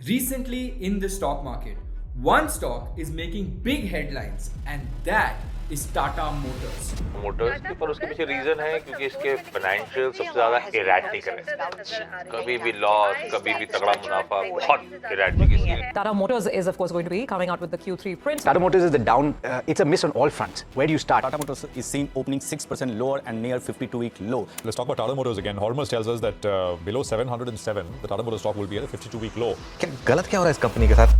Recently in the stock market, one stock is making big headlines and that is Tata Motors. Motors के पर उसके पीछे reason है क्योंकि इसके फाइनेंशियल सबसे ज्यादा इरैटिक है, कभी भी लॉस कभी भी तगड़ा मुनाफा, बहुत इरैटिक इसलिए Tata Motors is, of course, going to be coming out with the Q3 print. Tata Motors is it's a miss on all fronts. Where do you start? Tata Motors is seen opening 6% lower and near 52-week low. Let's talk about Tata Motors again. Hormuz tells us that below 707, the Tata Motors stock will be at a 52-week low. क्या गलत क्या हो रहा है इस company के साथ?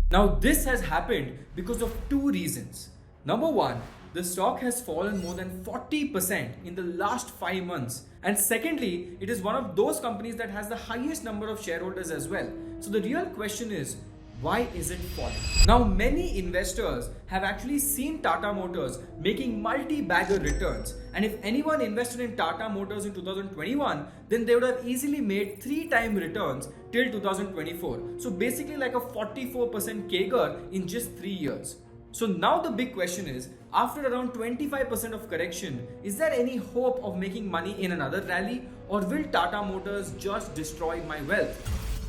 Now this has happened because of two reasons. Number one, the stock has fallen more than 40% in the last 5 months. And secondly, it is one of those companies that has the highest number of shareholders as well. So the real question is, why is it falling? Now many investors have actually seen Tata Motors making multi-bagger returns. And if anyone invested in Tata Motors in 2021, then they would have easily made 3-time returns till 2024. So basically like a 44% CAGR in just 3 years. So now the big question is, after around 25% of correction, is there any hope of making money in another rally, or will Tata Motors just destroy my wealth?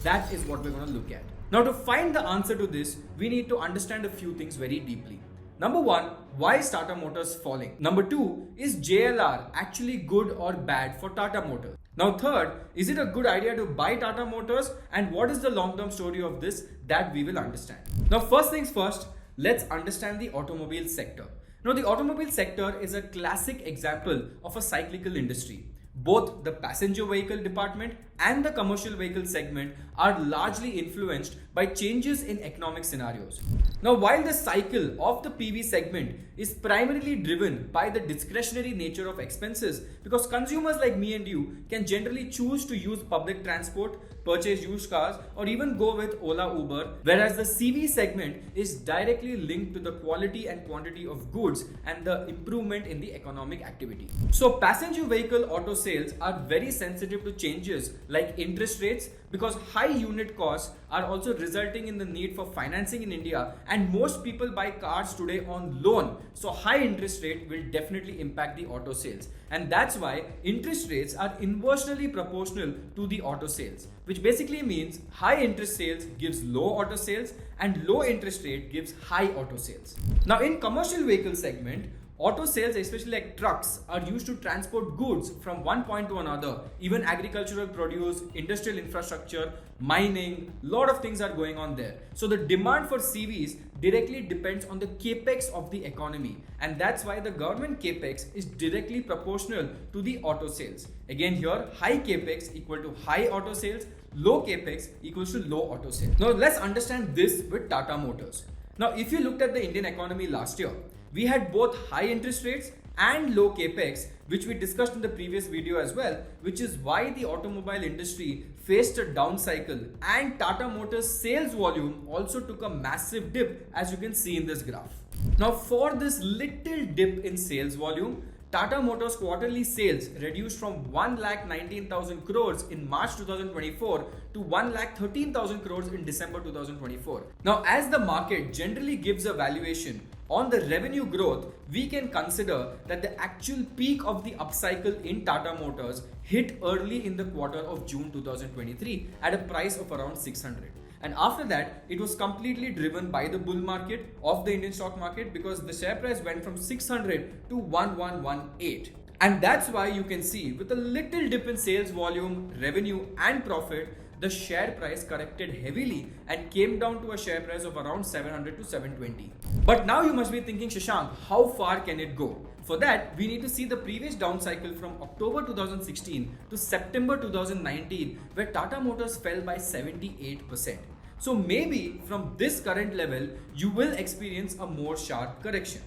That is what we're going to look at. Now to find the answer to this, we need to understand a few things very deeply. Number one, why is Tata Motors falling? Number two, is JLR actually good or bad for Tata Motors? Now third, is it a good idea to buy Tata Motors, and what is the long-term story of this that we will understand? Now first things first, let's understand the automobile sector. Now the automobile sector is a classic example of a cyclical industry. Both the passenger vehicle department and the commercial vehicle segment are largely influenced by changes in economic scenarios. Now, while the cycle of the PV segment is primarily driven by the discretionary nature of expenses, because consumers like me and you can generally choose to use public transport, purchase used cars, or even go with Ola Uber, whereas the CV segment is directly linked to the quality and quantity of goods and the improvement in the economic activity. So passenger vehicle auto sales are very sensitive to changes like interest rates, because high unit costs are also resulting in the need for financing in India, and most people buy cars today on loan. So high interest rate will definitely impact the auto sales, and that's why interest rates are inversely proportional to the auto sales, which basically means high interest sales gives low auto sales and low interest rate gives high auto sales. Now in commercial vehicle segment, auto sales, especially like trucks, are used to transport goods from one point to another. Even agricultural produce, industrial infrastructure, mining, lot of things are going on there. So the demand for CVs directly depends on the capex of the economy, and that's why the government capex is directly proportional to the auto sales. Again here, high capex equal to high auto sales, low capex equals to low auto sales. Now let's understand this with Tata Motors. Now if you looked at the Indian economy last year, we had both high interest rates and low capex, which we discussed in the previous video as well, which is why the automobile industry faced a down cycle, and Tata Motors sales volume also took a massive dip, as you can see in this graph. Now for this little dip in sales volume, Tata Motors quarterly sales reduced from 1,19,000 crores in March 2024 to 1,13,000 crores in December 2024. Now, as the market generally gives a valuation on the revenue growth, we can consider that the actual peak of the upcycle in Tata Motors hit early in the quarter of June 2023 at a price of around 600. And after that, it was completely driven by the bull market of the Indian stock market, because the share price went from 600 to 1118. And that's why you can see, with a little dip in sales volume, revenue and profit, the share price corrected heavily and came down to a share price of around 700 to 720. But now you must be thinking, Shashank, how far can it go? For that, we need to see the previous down cycle from October 2016 to September 2019, where Tata Motors fell by 78%. So maybe from this current level, you will experience a more sharp correction.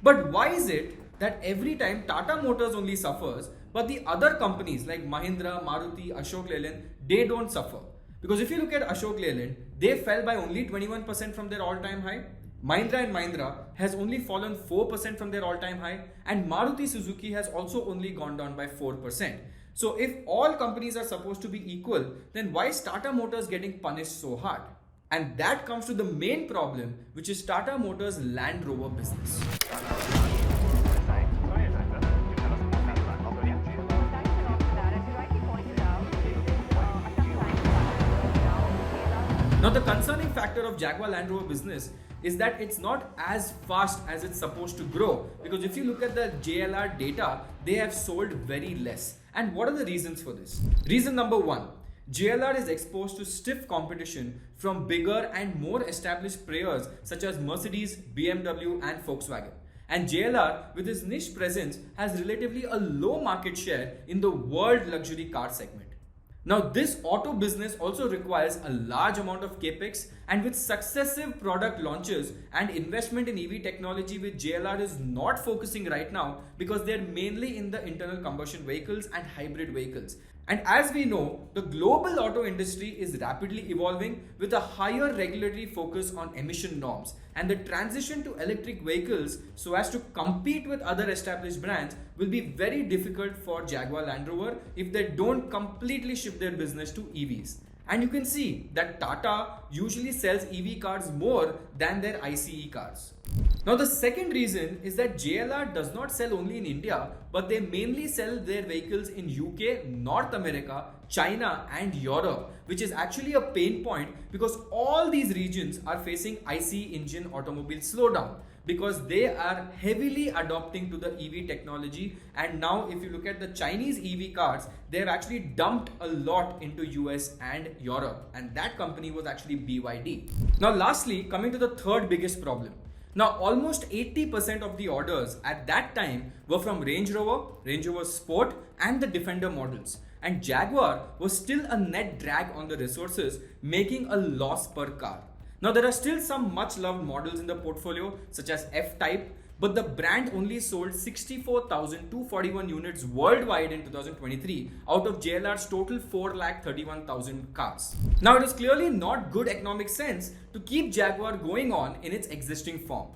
But why is it that every time Tata Motors only suffers, but the other companies like Mahindra, Maruti, Ashok Leyland, they don't suffer? Because if you look at Ashok Leyland, they fell by only 21% from their all-time high. Mahindra and Mahindra has only fallen 4% from their all-time high, and Maruti Suzuki has also only gone down by 4%. So if all companies are supposed to be equal, then why is Tata Motors getting punished so hard? And that comes to the main problem, which is Tata Motors Land Rover business. Now, the concerning factor of Jaguar Land Rover business is that it's not as fast as it's supposed to grow, because if you look at the JLR data, they have sold very less. And what are the reasons for this? Reason number one, JLR is exposed to stiff competition from bigger and more established players such as Mercedes, BMW and Volkswagen. And JLR, with its niche presence, has relatively a low market share in the world luxury car segment. Now, this auto business also requires a large amount of capex, and with successive product launches and investment in EV technology, which JLR is not focusing right now because they're mainly in the internal combustion vehicles and hybrid vehicles. And as we know, the global auto industry is rapidly evolving with a higher regulatory focus on emission norms, and the transition to electric vehicles so as to compete with other established brands will be very difficult for Jaguar Land Rover if they don't completely shift their business to EVs. And you can see that Tata usually sells EV cars more than their ICE cars. Now, the second reason is that JLR does not sell only in India, but they mainly sell their vehicles in UK, North America, China and Europe, which is actually a pain point because all these regions are facing ICE engine automobile slowdown, because they are heavily adopting to the EV technology. And now if you look at the Chinese EV cars, they have actually dumped a lot into US and Europe, and that company was actually BYD. Now lastly, coming to the third biggest problem. Now, almost 80% of the orders at that time were from Range Rover Sport and the Defender models. And Jaguar was still a net drag on the resources, making a loss per car. Now, there are still some much loved models in the portfolio such as F-Type, but the brand only sold 64,241 units worldwide in 2023 out of JLR's total 4,31,000 cars. Now, it is clearly not good economic sense to keep Jaguar going on in its existing form.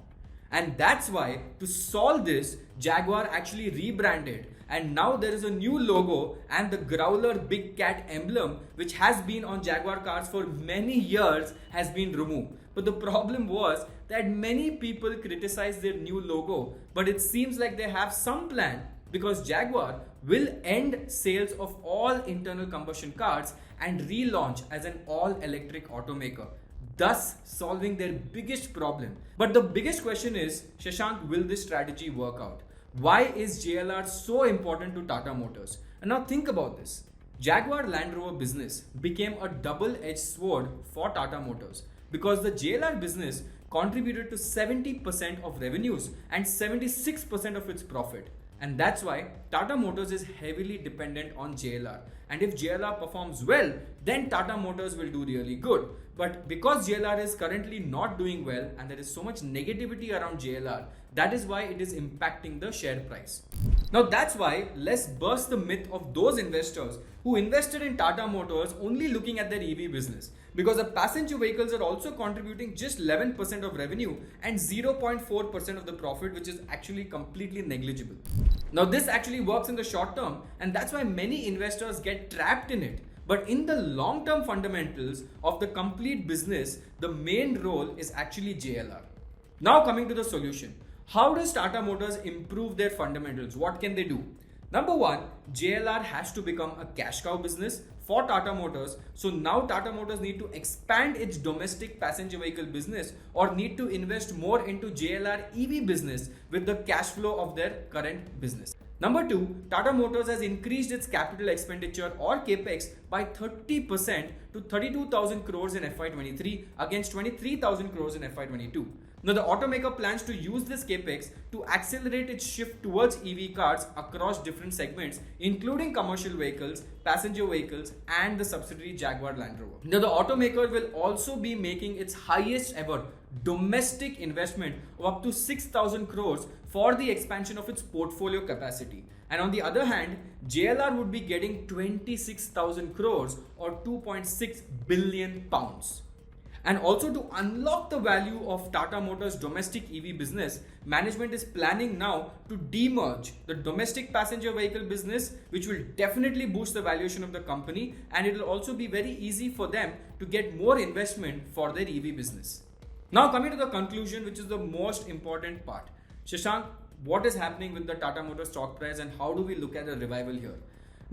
And that's why, to solve this, Jaguar actually rebranded, and now there is a new logo and the Growler Big Cat emblem, which has been on Jaguar cars for many years, has been removed. But the problem was that many people criticized their new logo, but it seems like they have some plan, because Jaguar will end sales of all internal combustion cars and relaunch as an all-electric automaker, thus solving their biggest problem. But the biggest question is, Shashank, will this strategy work out? Why is JLR so important to Tata Motors? And now think about this. Jaguar Land Rover business became a double-edged sword for Tata Motors, because the JLR business contributed to 70% of revenues and 76% of its profit. And that's why Tata Motors is heavily dependent on JLR. And if JLR performs well, then Tata Motors will do really good. But because JLR is currently not doing well and there is so much negativity around JLR, that is why it is impacting the share price. Now that's why let's burst the myth of those investors who invested in Tata Motors only looking at their EV business, because the passenger vehicles are also contributing just 11% of revenue and 0.4% of the profit, which is actually completely negligible. Now this actually works in the short term, and that's why many investors get trapped in it. But in the long-term fundamentals of the complete business, the main role is actually JLR. Now coming to the solution. How does Tata Motors improve their fundamentals? What can they do? Number one, JLR has to become a cash cow business for Tata Motors. So now Tata Motors need to expand its domestic passenger vehicle business or need to invest more into JLR EV business with the cash flow of their current business. Number two, Tata Motors has increased its capital expenditure or capex by 30% to 32,000 crores in FY23 against 23,000 crores in FY22. Now, the automaker plans to use this capex to accelerate its shift towards EV cars across different segments, including commercial vehicles, passenger vehicles, and the subsidiary Jaguar Land Rover. Now, the automaker will also be making its highest ever domestic investment of up to 6,000 crores for the expansion of its portfolio capacity. And on the other hand, JLR would be getting 26,000 crores or 2.6 billion pounds. And also, to unlock the value of Tata Motors' domestic EV business, management is planning now to demerge the domestic passenger vehicle business, which will definitely boost the valuation of the company, and it will also be very easy for them to get more investment for their EV business. Now coming to the conclusion, which is the most important part. Shashank, what is happening with the Tata Motors stock price and how do we look at a revival here?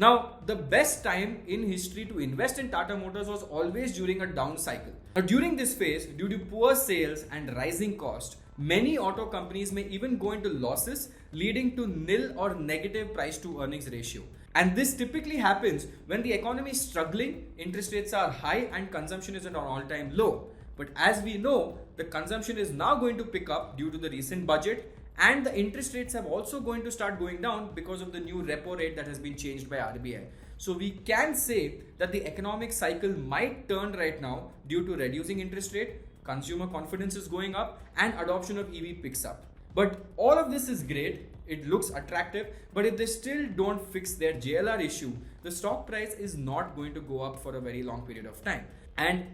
Now, the best time in history to invest in Tata Motors was always during a down cycle. Now, during this phase, due to poor sales and rising cost, many auto companies may even go into losses, leading to nil or negative price to earnings ratio. And this typically happens when the economy is struggling, interest rates are high, and consumption is at an all-time low. But as we know, the consumption is now going to pick up due to the recent budget, and the interest rates have also going to start going down because of the new repo rate that has been changed by RBI. So we can say that the economic cycle might turn right now due to reducing interest rate, consumer confidence is going up, and adoption of EV picks up. But all of this is great, it looks attractive, but if they still don't fix their JLR issue, the stock price is not going to go up for a very long period of time. And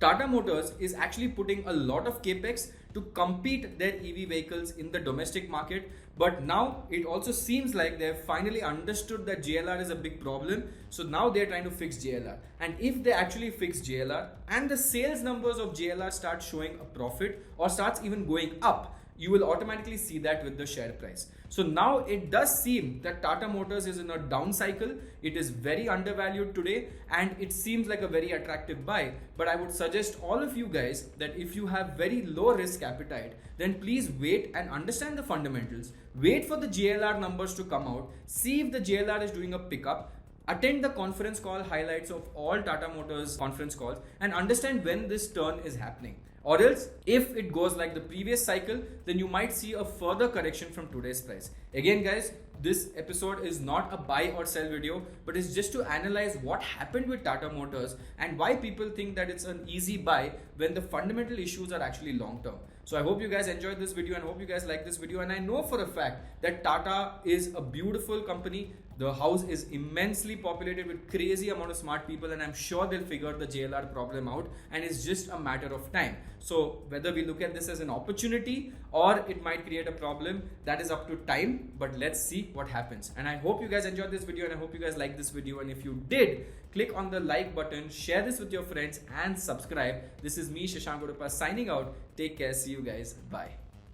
Tata Motors is actually putting a lot of capex to compete their EV vehicles in the domestic market, but now it also seems like they've finally understood that JLR is a big problem, so now they're trying to fix JLR. And if they actually fix JLR and the sales numbers of JLR start showing a profit or starts even going up, you will automatically see that with the share price. So now it does seem that Tata Motors is in a down cycle. It is very undervalued today and it seems like a very attractive buy. But I would suggest all of you guys that if you have very low risk appetite, then please wait and understand the fundamentals. Wait for the JLR numbers to come out. See if the JLR is doing a pickup. Attend the conference call highlights of all Tata Motors conference calls and understand when this turn is happening. Or else, if it goes like the previous cycle, then you might see a further correction from today's price. Again guys, this episode is not a buy or sell video, but it's just to analyze what happened with Tata Motors and why people think that it's an easy buy when the fundamental issues are actually long term. So I hope you guys enjoyed this video and hope you guys like this video. And I know for a fact that Tata is a beautiful company. The house is immensely populated with crazy amount of smart people, and I'm sure they'll figure the JLR problem out, and it's just a matter of time. So whether we look at this as an opportunity or it might create a problem, that is up to time, but let's see what happens. And I hope you guys enjoyed this video and I hope you guys liked this video, and if you did, click on the like button, share this with your friends and subscribe. This is me, Shashank Udupa, signing out. Take care. See you guys. Bye.